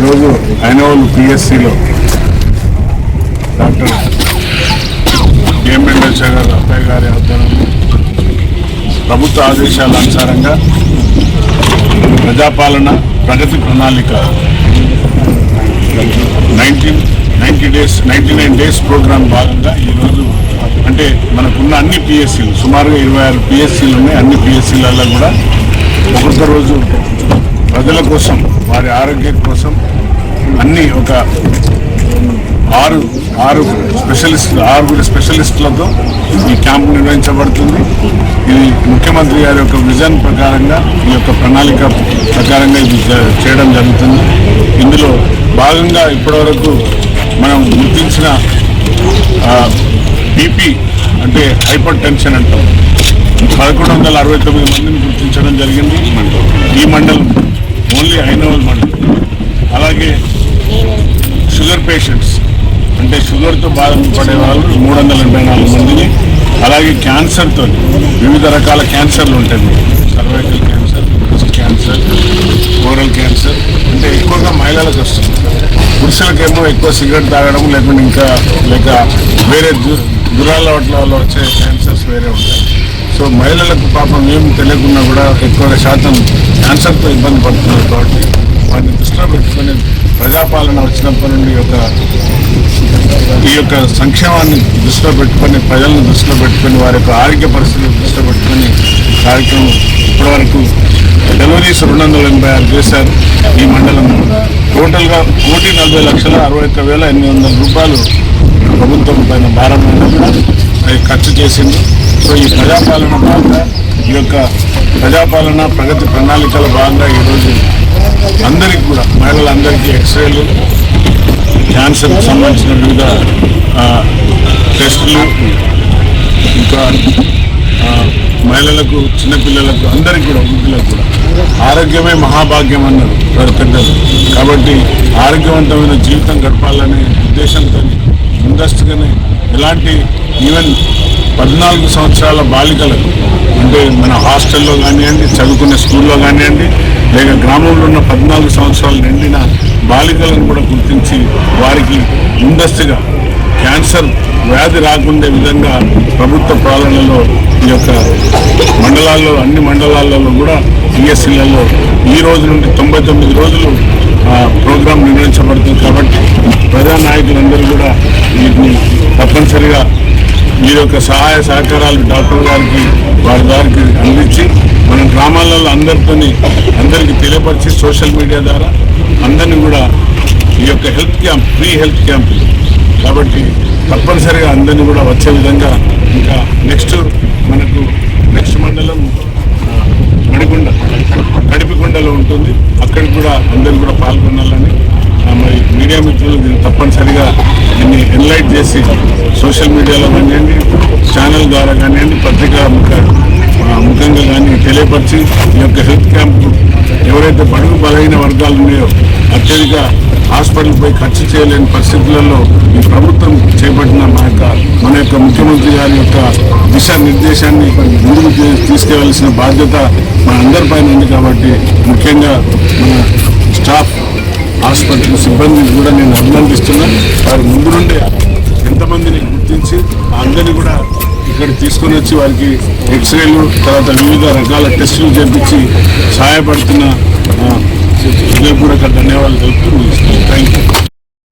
ఈరోజు Ainavolu పిఎస్సిలో doctor KM Venkateswara గారు అబ్బాయి గారి ఆధ్వర్యంలో ప్రభుత్వ ఆదేశాల అనుసారంగా ప్రజాపాలన ప్రగతి ప్రణాళిక 99 డేస్ ప్రోగ్రాం భాగంగా ఈరోజు అంటే మనకున్న అన్ని పిఎస్సీలు సుమారుగా 26 పిఎస్సీలు ఉన్నాయి. అన్ని పిఎస్సీలలో కూడా ఒక్కొక్క రోజు ప్రజల కోసం వారి ఆరోగ్యం కోసం అన్ని ఒక ఆరుగురు స్పెషలిస్టులతో ఈ క్యాంపు నిర్వహించబడుతుంది. ఇది ముఖ్యమంత్రి గారి యొక్క విజన్ ప్రకారంగా ఈ యొక్క ప్రణాళిక ప్రకారంగా ఇది చేయడం జరుగుతుంది. ఇందులో భాగంగా ఇప్పటివరకు మనం గుర్తించిన బీపీ అంటే హైపర్ టెన్షన్ అంటాం 1169 మందిని గుర్తించడం జరిగింది. ఈ మండలం ఓన్లీ ఐనవోల్ మండలం. అలాగే షుగర్ పేషెంట్స్ అంటే షుగర్తో బాధపడే వాళ్ళు 384 మందిని, అలాగే క్యాన్సర్తో వివిధ రకాల క్యాన్సర్లు ఉంటాయి. Cervical cancer, breast cancer, oral cancer అంటే ఎక్కువగా మహిళలకు వస్తుంది. పురుషులకేమో ఎక్కువ సిగరెట్ తాగడం లేక వేరే దురలవాట్ల వల్ల వచ్చే క్యాన్సర్స్ వేరే ఉంటాయి. సో మహిళలకు పాపం ఏం తెలియకుండా కూడా ఎక్కువ శాతం క్యాన్సర్తో ఇబ్బంది పడుతున్నారు. కాబట్టి వాటిని దృష్టిలో పెట్టుకొని ప్రజాపాలన వచ్చినప్పటి నుండి ఈ యొక్క సంక్షేమాన్ని దృష్టిలో పెట్టుకొని ప్రజలను దృష్టిలో పెట్టుకొని వారి యొక్క ఆరోగ్య పరిస్థితులను దృష్టిలో పెట్టుకొని కార్యక్రమం ఇప్పటివరకు డెలివరీస్ 286 చేశారు. ఈ మండలంలో టోటల్గా 1,40,61,800 రూపాయలు ప్రభుత్వం పైన భారం ఖర్చు చేసింది. సో ఈ ప్రజాపాలన భాగంగా ఈ యొక్క ప్రజాపాలన ప్రగతి ప్రణాళికల భాగంగా ఈరోజు అందరికీ కూడా మహిళలందరికీ ఎక్స్రేలు, క్యాన్సర్కి సంబంధించిన వివిధ టెస్టులు, ఇంకా మహిళలకు, చిన్నపిల్లలకు, అందరికీ కూడా వృద్ధులకు కూడా ఆరోగ్యమే మహాభాగ్యం అన్నారు పెద్దలు. కాబట్టి ఆరోగ్యవంతమైన జీవితం గడపాలనే ఉద్దేశంతో ముందస్తుగానే ఎలాంటి ఈవెన్ 14 సంవత్సరాల బాలికలకు అంటే మన హాస్టల్లో కానివ్వండి, చదువుకునే స్కూల్లో కానివ్వండి, లేక గ్రామంలో ఉన్న 14 సంవత్సరాలు నిండిన బాలికలను కూడా గుర్తించి వారికి ముందస్తుగా క్యాన్సర్ వ్యాధి రాకుండే విధంగా ప్రభుత్వ పాలనలో ఈ యొక్క మండలాల్లో అన్ని మండలాలలో కూడా పిఎస్సీలలో ఈ రోజు నుండి 99 రోజులు ప్రోగ్రాం నిర్వహించబడుతుంది. కాబట్టి ప్రజానాయకులందరూ కూడా వీటిని తప్పనిసరిగా వీరి యొక్క సహాయ సహకారాలు డాక్టర్ గారికి వారి దారికి అందించి మన గ్రామాలలో అందరికీ తెలియపరిచి సోషల్ మీడియా ద్వారా అందరినీ కూడా ఈ యొక్క ఫ్రీ హెల్త్ క్యాంప్ కాబట్టి తప్పనిసరిగా అందరినీ కూడా వచ్చే విధంగా ఇంకా నెక్స్ట్ మండలం కడిపికొండలో ఉంటుంది. అక్కడికి కూడా అందరూ కూడా పాల్గొనాలని మరి మీడియా మిత్రులు దీన్ని తప్పనిసరిగా దీన్ని ఎన్లైట్ చేసి సోషల్ మీడియాలో కానివ్వండి, ఛానల్ ద్వారా కానివ్వండి, పత్రికా ముఖంగా కానీ తెలియపరిచి ఈ యొక్క హెల్త్ క్యాంప్ ఎవరైతే బడుగు బలహీన వర్గాలు ఉన్నాయో అత్యధిక హాస్పిటల్ పోయి ఖర్చు చేయలేని పరిస్థితులలో ఈ ప్రభుత్వం చేపట్టిన మన యొక్క ముఖ్యమంత్రి గారి యొక్క దిశానిర్దేశాన్ని ముందుకు తీసుకెళ్లాల్సిన బాధ్యత మన అందరిపైన ఉంది. కాబట్టి ముఖ్యంగా మన స్టాఫ్ హాస్పిటల్ సిబ్బందిని కూడా నేను అభినందిస్తున్నాను. వారి ముందు నుండి ఎంతమందిని గుర్తించి అందరినీ కూడా ఇక్కడ తీసుకొని వచ్చి వారికి ఎక్స్రేలు తర్వాత వివిధ రకాల టెస్టులు చేపించి సహాయపడుతున్న హృదయపూర్వక ధన్యవాదాలు తెలుపుతూ